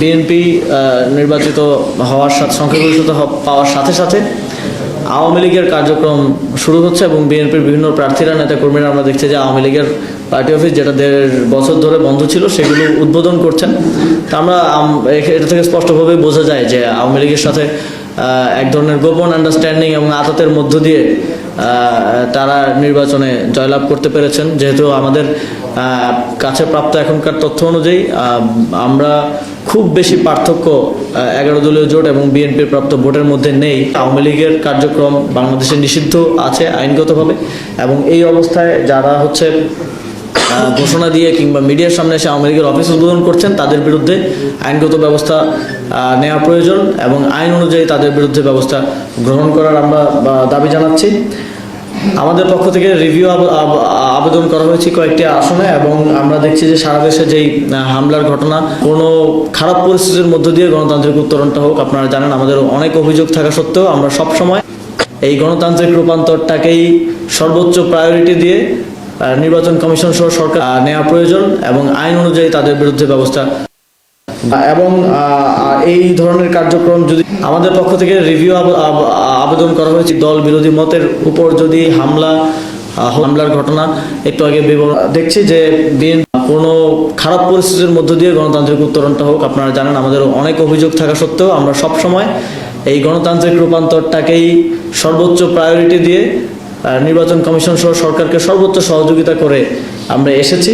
BNP নির্বাচিত হওয়ার সাথে সংখ্যাগরিষ্ঠতা পাওয়ার সাথে সাথে আওয়ামী লীগের কার্যক্রম শুরু হচ্ছে এবং বিএনপির বিভিন্ন প্রার্থীরা নেতা কর্মীরা আমরা দেখছি যে আওয়ামী লীগের পার্টি অফিস যেটা 1.5 বছর ধরে বন্ধ ছিল সেগুলো উদ্বোধন করছেন। তা আমরা এটা থেকে স্পষ্টভাবে বোঝা যায় যে আওয়ামী লীগের সাথে এক ধরনের গোপন আন্ডারস্ট্যান্ডিং এবং আততের মধ্য দিয়ে তারা নির্বাচনে জয়লাভ করতে পেরেছেন। যেহেতু আমাদের কাছে প্রাপ্ত এখনকার তথ্য অনুযায়ী আমরা খুব বেশি পার্থক্য 11 দলীয় জোট এবং বিএনপির প্রাপ্ত ভোটের মধ্যে নেই। আওয়ামী লীগের কার্যক্রম বাংলাদেশে নিষিদ্ধ আছে আইনগতভাবে, এবং এই অবস্থায় যারা হচ্ছে ঘোষণা দিয়ে কিংবা মিডিয়ার সামনে এসে আওয়ামী লীগের অফিস উদ্বোধন করছেন তাদের বিরুদ্ধে আইনগত ব্যবস্থা নেওয়া প্রয়োজন এবং আইন অনুযায়ী তাদের বিরুদ্ধে ব্যবস্থা গ্রহণ করার আমরা দাবি জানাচ্ছি। আমাদের পক্ষ থেকে রিভিউ আবেদন করা হয়েছে কয়েকটি আসনে, এবং আমরা দেখছি যে সারা দেশে যেই হামলার ঘটনা, কোনো খারাপ পরিস্থিতির মধ্য দিয়ে গণতান্ত্রিক উত্তরণটা হোক। আপনারা জানেন আমাদের অনেক অভিযোগ থাকা সত্ত্বেও আমরা সবসময় এই গণতান্ত্রিক রূপান্তরটাকেই সর্বোচ্চ প্রায়োরিটি দিয়ে নির্বাচন কমিশন সহ সরকার নেওয়া প্রয়োজন এবং আইন অনুযায়ী তাদের বিরুদ্ধে ব্যবস্থা, এবং এই ধরনের কার্যক্রম যদি আমাদের পক্ষ থেকে রিভিউ আবেদন করা হয়েছে দল বিরোধী মতের উপর যদি হামলার ঘটনা একটু আগে বিবরণ দেখছি যে কোনো খারাপ পরিস্থিতির মধ্য দিয়ে গণতান্ত্রিক উত্তরণটা হোক। আপনারা জানেন আমাদের অনেক অভিযোগ থাকা সত্ত্বেও আমরা সবসময় এই গণতান্ত্রিক রূপান্তরটাকেই সর্বোচ্চ প্রায়োরিটি দিয়ে নির্বাচন কমিশন সহ সরকারকে সর্বোচ্চ সহযোগিতা করে আমরা এসেছি।